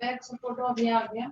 Back support अभी आ गया।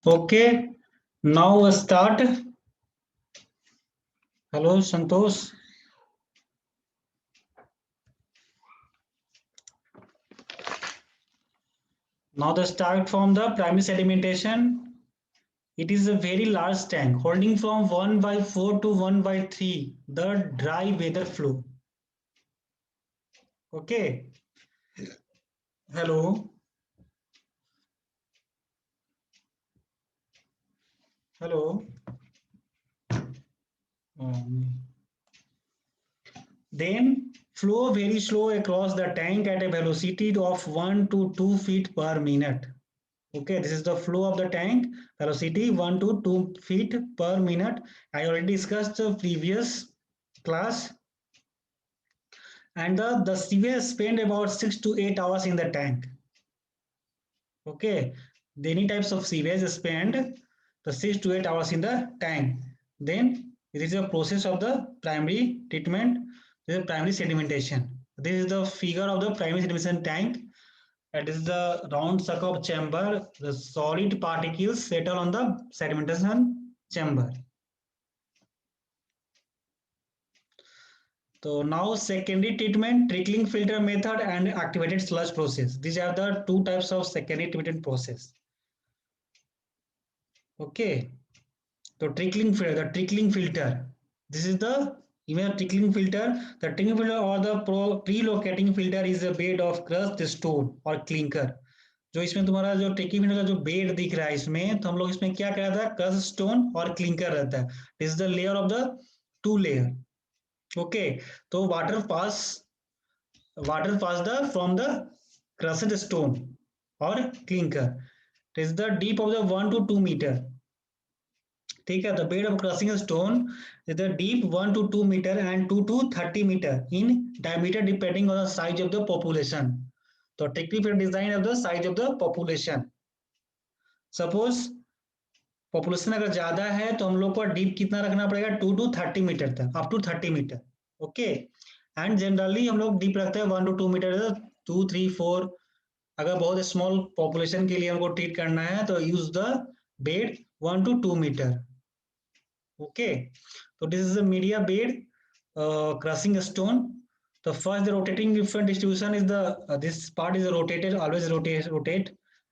Okay, now start. Hello, Santosh. Now the start from the primary sedimentation. It is a very large tank holding from 1/4 to 1/3 the dry weather flow. Okay. Hello. Hello. Then flow very slow across the tank at a velocity of 1 to 2 feet per minute. Okay, this is the flow of the tank, velocity 1 to 2 feet per minute. I already discussed the previous class. And the sewage spend about 6 to 8 hours in the tank. Okay, any types of sewage spend the 6 to 8 hours in the tank. Then it is a process of the primary treatment, this is primary sedimentation. This is the figure of the primary sedimentation tank. That is the round suck-up chamber. The solid particles settle on the sedimentation chamber. So now secondary treatment, trickling filter method and activated sludge process. These are the two types of secondary treatment process. Okay. So trickling filter, the trickling filter. This is the even trickling filter. The trickling filter or the pre-locating filter is a bed of crushed stone or clinker. जो इसमें तुम्हारा जो tricky filter का जो bed दिख रहा है इसमें, तो हम लोग इसमें क्या करा था, क्रस्ट स्टोन और क्लिंकर रहता है. This is the layer of the two layer. Okay, तो water pass the from the crushed stone or clinker. It is the deep of the 1 to 2 meter. ठीक है, the bed of crushing stone is the deep 1 to 2 meter and 2 to 30 meter in diameter depending on the size of the population. तो technical design of the size of the population. Suppose population अगर ज्यादा है तो हम लोग को deep कितना रखना पड़ेगा, 2 to 30 मीटर तक, up to 30 metre. Okay, and generally हम लोग डीप रखते हैं 1 to 2 मीटर, 2 3 4. अगर बहुत स्मॉल पॉपुलेशन के लिए हमको ट्रीट करना है तो यूज द बेड 1 to 2 मीटर. ओके, तो this is the media bed crushing stone. The first the rotating different distribution is the this part is rotated, always rotate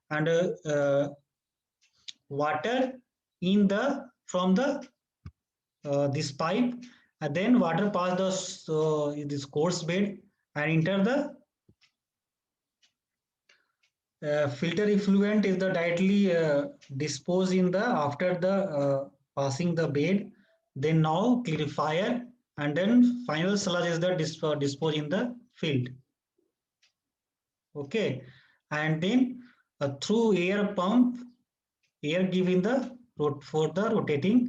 and water in the from the this pipe, and then water pass the this coarse bed and enter the filter effluent is the directly disposed in the after the passing the bed. Then now clarifier and then final sludge is the disposed in the field. Okay, and then through air pump, air given the for the rotating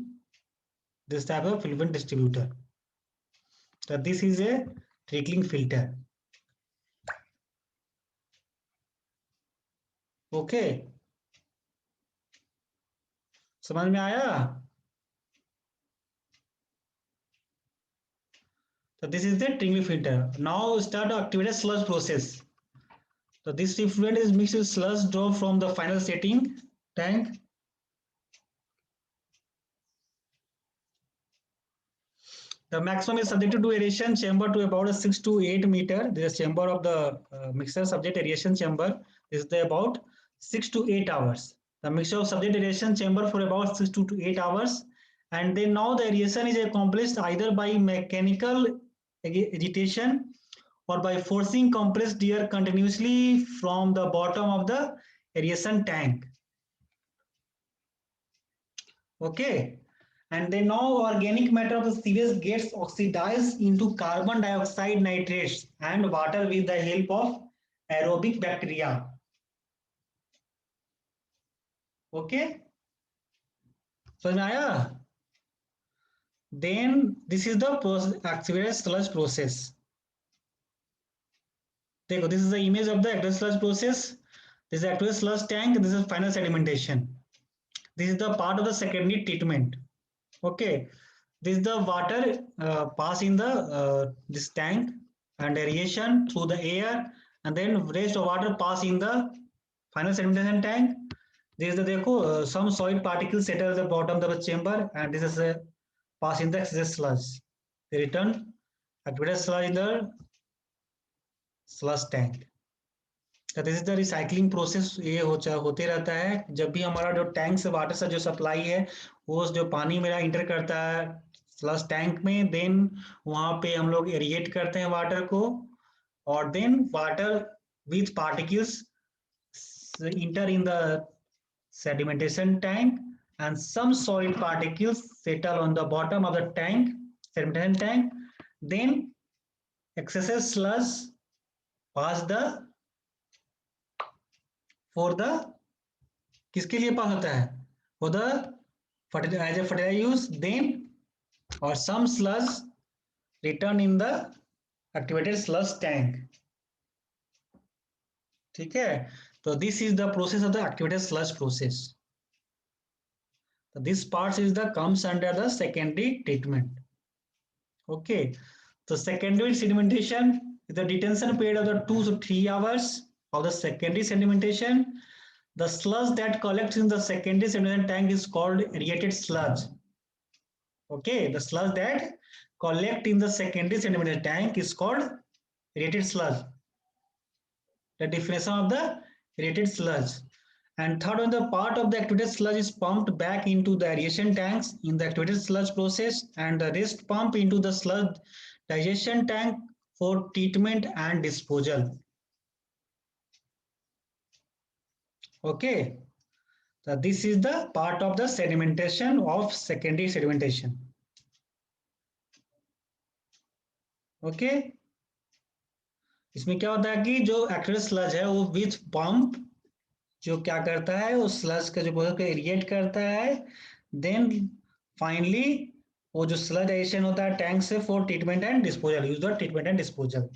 this type of filament distributor. So this is a trickling filter. Okay. समझ में आया? So this is the Tringley filter. Now start to activate a sludge process. So this effluent is mixed with sludge draw from the final setting tank. The maximum is subjected to aeration chamber to about a 6 to 8 meter. This is chamber of the mixer subject aeration chamber. This is the about 6 to 8 hours. The mixture of subject aeration chamber for about 6 to 8 hours. And then now the aeration is accomplished either by mechanical agitation or by forcing compressed air continuously from the bottom of the aeration tank. Okay. And then now organic matter of the series gets oxidized into carbon dioxide nitrates and water with the help of aerobic bacteria. Okay. So Naya, then this is the activated sludge process. This is the image of the activated sludge process. This is the activated sludge tank. This is final sedimentation. This is the part of the secondary treatment. Okay, this is the water pass in the this tank and aeration through the air, and then rest of water pass in the final sedimentation tank. This is the देखो some soil particles settle at the bottom of the chamber, and this is a pass in the excess sludge. They return activated sludge in the sludge tank. This is the recycling process. ये होते रहता है जब भी हमारा जो tank से water से जो सप्लाई है वो जो पानी मेरा इंटर करता है फ्लश टैंक में, देन वहां पे हम लोग एरिएट करते हैं वाटर को, और then water with particles enter in the sedimentation tank and some soil particles settle on the bottom of the tank, sedimentation tank. Then excessive sludge pass the for the किसके लिए पास होता है for the as a fertilizer use, then or some sludge return in the activated sludge tank. ठीक है, तो this is the process of the activated sludge process. So this part is the comes under the secondary treatment. Okay, so secondary sedimentation is the detention period of the 2 to 3 hours of the secondary sedimentation. The sludge that collects in the secondary sedimentation tank is called aerated sludge. Okay, the sludge that collect in the secondary sedimentation tank is called aerated sludge. The definition of the aerated sludge. And third one, the part of the activated sludge is pumped back into the aeration tanks in the activated sludge process, and the rest pump into the sludge digestion tank for treatment and disposal. Okay, so this is the part of the sedimentation of secondary sedimentation. Okay, इसमें क्या होता है कि जो activated sludge है वो with pump जो क्या करता है उस स्लज का जो प्रोसेस को एरिएट करता है, देन फाइनली वो जो स्लजाइजेशन होता है टैंक से for treatment and disposal, use the treatment and disposal.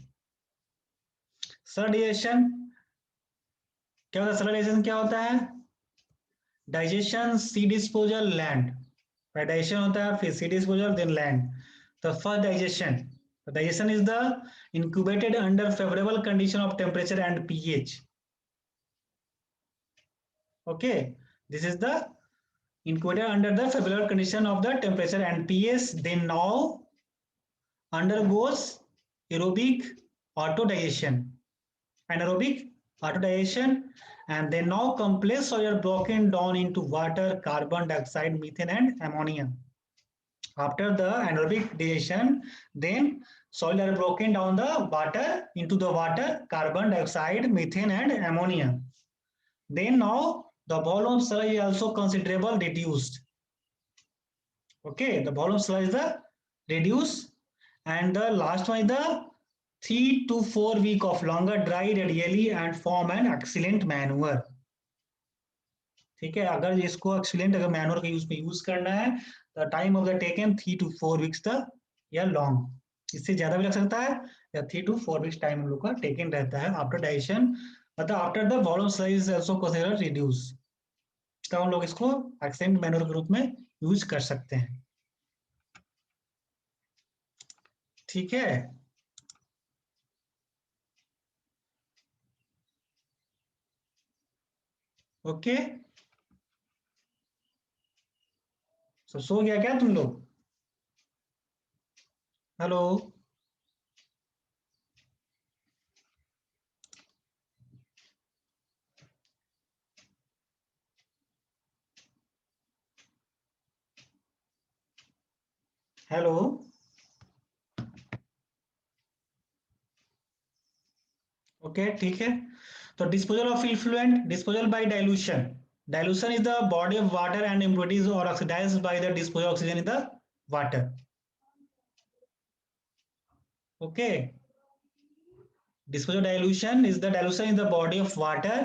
Sludgization क्या होता है? स्लजाइजेशन क्या होता है? Digestion, sea disposal, land. Digestion होता है, फिर sea disposal, then land. The first digestion, digestion is the incubated under favorable condition of temperature and pH. Okay, this is the incubated under the favorable condition of the temperature and pH. Then now undergoes aerobic autodigestion, anaerobic autodigestion, and then now complex soil are broken down into water, carbon dioxide, methane, and ammonia. After the anaerobic digestion, then soil are broken down the water into the water, carbon dioxide, methane, and ammonia. Then now the volume of sludge is also considerable reduced. Okay, the volume of sludge is the reduced, and the last one is the 3 to 4 week of longer dry radially and form an excellent manure. ठीक है, अगर इसको excellent अगर manure के use करना है the time of the taken 3 to 4 weeks तक या लॉन्ग, इससे ज्यादा भी लग सकता है, या 3 to 4 weeks टाइम हम लोग का टेकन रहता है आफ्टर डाइजेशन, मतलब after the volume स्लाइज is also considered reduce. तब हम लोग इसको एक्सेंट मैनुअल के रूप में यूज कर सकते हैं। ठीक है, ओके। सो गया क्या तुम लोग? Hello, hello. ओके, ठीक है। तो disposal of effluent, disposal by dilution. Dilution is the body of water and impurities or oxidized by the disposal of oxygen in the water. Okay. Disposal dilution is the dilution in the body of water.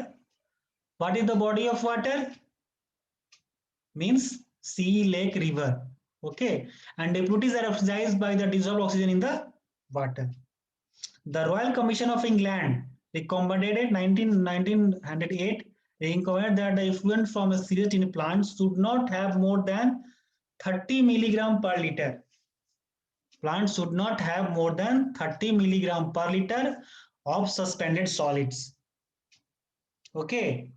What is the body of water? Means sea, lake, river. Okay. And impurities are oxidized by the dissolved oxygen in the water. The Royal Commission of England recommended 1908 recommended that the effluent from a sewage in plants should not have more than 30 milligram per liter. Plants should not have more than 30 milligram per liter of suspended solids. Okay.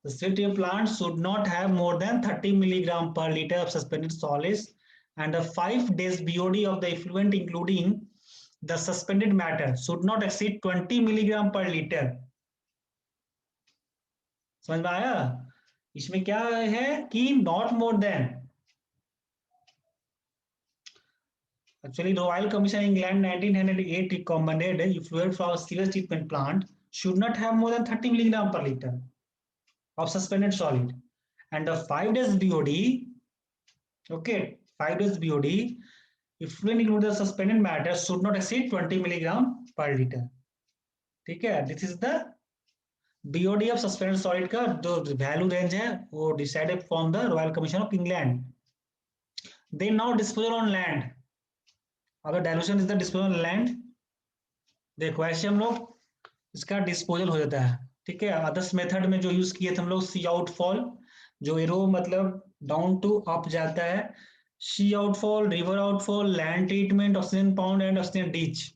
The sewage plants should not have more than 30 milligram per liter of suspended solids, and the 5 days BOD of the effluent including the suspended matter should not exceed 20 milligram per liter. समझ में आया? इसमें क्या है कि not more than, actually Royal Commission England 1908 recommended effluent from sewage treatment plant should not have more than 30 milligram per liter of suspended solid, and the 5 days BOD, okay, 5 days BOD effluent include the suspended matter should not exceed 20 milligram per liter. ठीक है, this is the BOD of suspended solid का जो value range है वो decided from the Royal Commission of England. They now disposal on land. अगर dilution is the disposal on land, देखो ऐसे हम लोग इसका डिस्पोजल हो जाता है। ठीक है, अदर्स मेथड में जो यूज किए थे हम लोग सी आउटफॉल, जो एरो मतलब डाउन टू अप जाता है, sea outfall, river outfall, land treatment, oxygen pond and oxygen ditch.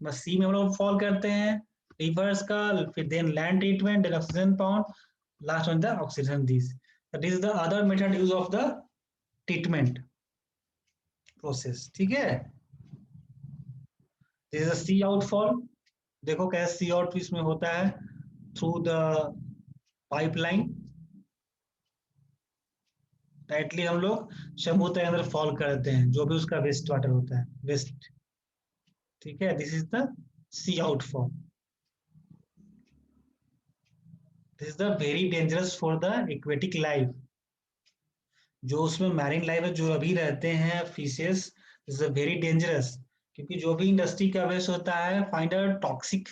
बस सी में हम लोग फॉल करते हैं रिवर्स का, फिर then land treatment, then oxygen pond, last one the oxygen ditch. This is the other method use of the treatment process. ठीक है, दिस इज सी आउटफॉल। देखो कैसे सी आउट इसमें होता है, थ्रू द पाइपलाइन डायरेक्टली हम लोग समुद्र के अंदर फॉल करते हैं, जो भी उसका वेस्ट वाटर होता है, वेस्ट। ठीक है, this is the sea outfall. This is the very dangerous for the aquatic life. जो उसमें मैरिन लाइफ है, जो अभी रहते हैं फिशेस, इज वेरी डेंजरस, क्योंकि जो भी इंडस्ट्री का वेस्ट होता है फाइंड टॉक्सिक।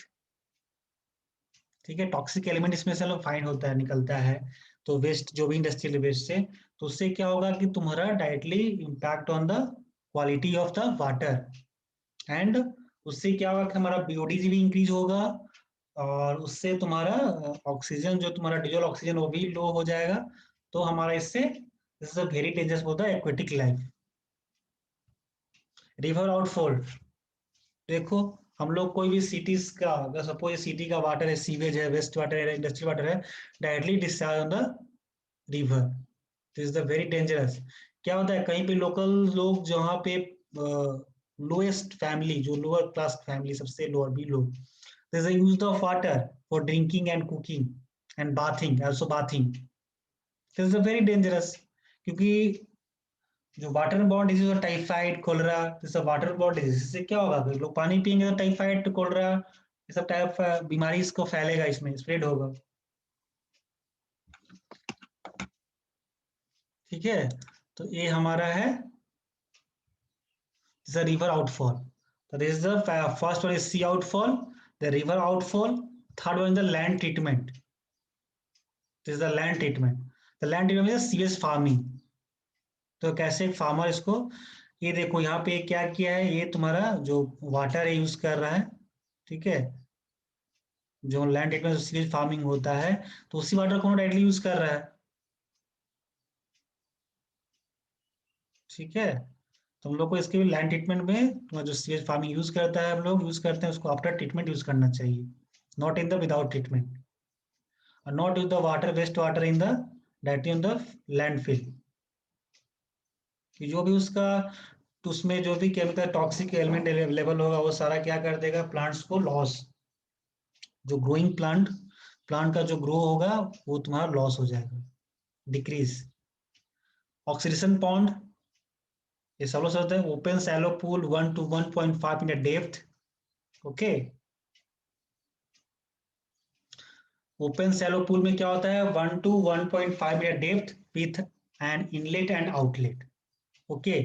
ठीक है, टॉक्सिक एलिमेंट इसमें से फाइंड होता है, निकलता है। तो वेस्ट, जो भी इंडस्ट्रियल वेस्ट से, तो उससे क्या होगा कि तुम्हारा directly impact on the quality of the water, and उससे क्या होगा कि हमारा बीओडी भी इंक्रीज होगा, और उससे तुम्हारा ऑक्सीजन, जो तुम्हारा डिजल ऑक्सीजन, वो भी लो हो जाएगा। तो हमारा इससे this is a very dangerous for the aquatic life. River outfall, देखो हम लोग कोई भी सिटीज का, अगर सपोज सिटी का वाटर है, सीवेज है, वेस्ट वाटर है, इंडस्ट्रियल वाटर है, directly discharge on the river, this is the very dangerous. क्या होता है, कहीं पे लोकल लोग जहाँ पे लोएस्ट फैमिली, जो लोअर क्लास फैमिली, सबसे लोअर भी लोग, this is use of water for drinking and cooking and bathing, also bathing, this is very dangerous. क्योंकि जो water borne disease, typhoid, cholera, जैसे वाटर बॉर्न डिजीज, इससे क्या होगा, लोग पानी पियेंगे तो टाइफाइड, कोलरा, ये सब टाइप बीमारी इसको फैलेगा, इसमें स्प्रेड होगा। ठीक है, तो ये हमारा है रिवर आउटफॉल। तो this is the first one is sea outfall, the river outfall. Third one is the land treatment, this is the land treatment. The land treatment is sewage farming. तो कैसे एक फार्मर इसको, ये देखो यहाँ पे क्या किया है, ये तुम्हारा जो वाटर है यूज कर रहा है। ठीक है, जो लैंड ट्रीटमेंट सीवेज फार्मिंग होता है, तो उसी वाटर को डायरेक्टली यूज कर रहा है। ठीक है, तो हम लोग को इसके भी लैंड ट्रीटमेंट में जो सीवेज फार्मिंग यूज करता है, हम लोग यूज करते हैं उसको आफ्टर ट्रीटमेंट यूज करना चाहिए, not in the without treatment, और not use the water waste water in the directly in the landfill. जो भी उसका उसमें जो भी केमिकल टॉक्सिक एलिमेंट लेवल होगा वो सारा क्या कर देगा, प्लांट्स को लॉस, जो ग्रोइंग प्लांट प्लांट का जो ग्रो होगा वो तुम्हारा लॉस हो जाएगा, डिक्रीज। ऑक्सीडेशन पॉन्ड, ये सब लोग सोचते हैं open shallow pool 1 to 1.5 metre depth. Okay, open shallow pool में क्या होता है, 1 to 1.5 metre depth with an inlet and outlet. Okay,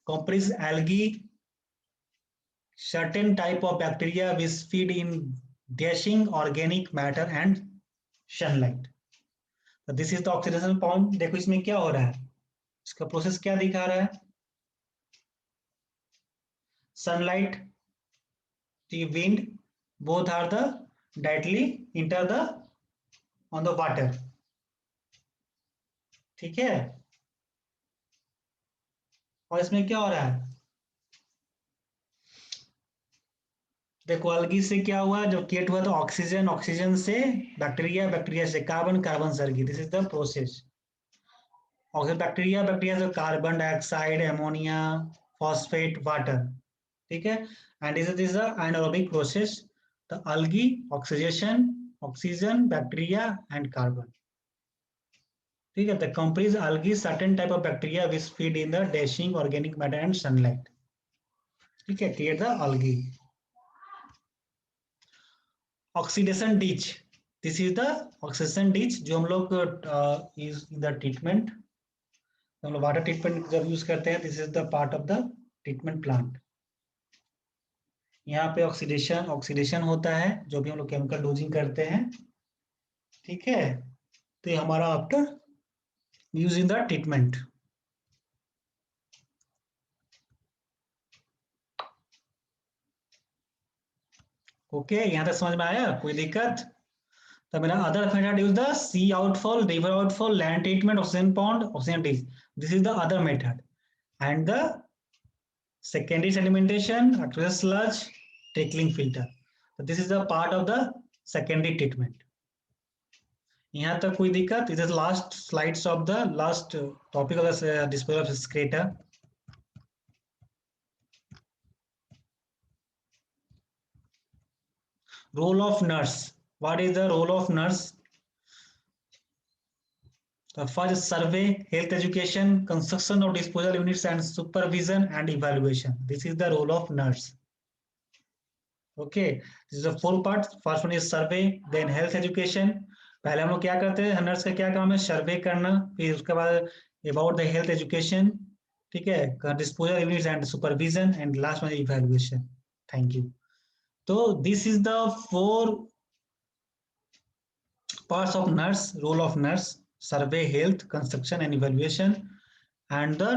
comprise algae, certain type of bacteria which feed in dashing organic matter and sunlight। तो this is the oxidation point. देखो इसमें क्या हो रहा है, इसका प्रोसेस क्या दिखा रहा है, sunlight, the wind, both are the directly enter the on the water। ठीक है, और इसमें क्या हो रहा है, देखो अलगी से क्या हुआ, जो क्रिएट हुआ तो ऑक्सीजन, ऑक्सीजन से बैक्टीरिया, बैक्टीरिया से कार्बन, कार्बन से algae, this is the process. Oxygen bacteria, bacteria से carbon dioxide, ammonia, phosphate, water. ठीक है, and this is the anaerobic process, the algae, oxidation, oxygen, bacteria and carbon. ठीक है, the complies algae certain type of bacteria which feed in the dashing organic matter and sunlight। ठीक है, create the algae। Oxidation ditch, this is the oxidation ditch जो हम लोग use in the treatment, हम लोग water treatment जब use करते हैं, this is the part of the treatment plant. यहाँ पे ऑक्सीडेशन ऑक्सीडेशन होता है जो भी हम लोग केमिकल डोजिंग करते हैं। ठीक है, तो ये हमारा after use in the treatment. Okay, यहाँ तक समझ में आया, कोई दिक्कत? तो मेरा other method use the sea outfall, river outfall, land treatment, oxygen pond, oxygen ditch, this is the other method. And the secondary sedimentation, aqueous sludge, trickling filter, so this is a part of the secondary treatment। यहाँ तक कोई दिक्कत? This is last slides of the last topic of the disposal of excreta। Role of nurse, what is the role of nurse? The first, survey, health education, construction of disposal units and supervision and evaluation, this is the role of nurse। Okay, this is the four parts, first one is survey, then health education। पहले हम लोग क्या करते हैं, nurse का क्या काम है, सर्वे करना, फिर उसके बाद अबाउट द हेल्थ एजुकेशन, ठीक है, disposal units and supervision, and last में इवैल्यूएशन। Thank you. तो this is the four parts of nurse, role of nurse, survey, health, construction and evaluation, and the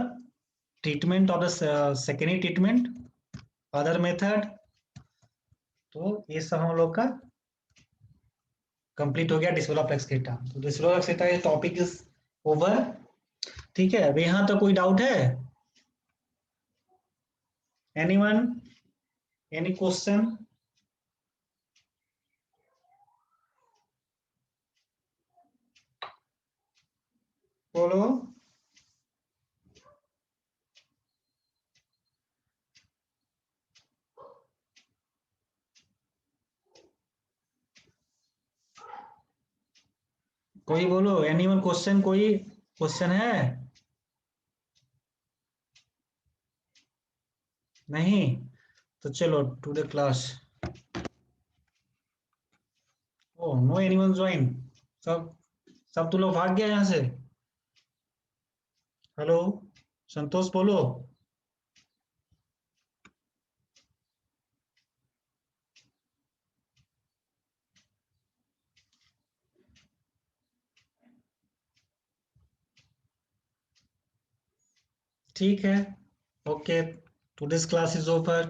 treatment of the secondary treatment, other method. तो ये सब हम लोग का complete हो गया डिस्पोजल ऑफ एक्सक्रीटा। तो disposal of excreta topic is over. ठीक है, अभी यहाँ तो कोई डाउट है, एनीवन, एनी क्वेश्चन? बोलो। कोई बोलो, एनीवन क्वेश्चन, कोई क्वेश्चन है? नहीं, तो चलो to the class. Oh no anyone join, सब सब तुम लोग भाग गया यहाँ से। हेलो, संतोष बोलो। ठीक है, okay, today's class is over.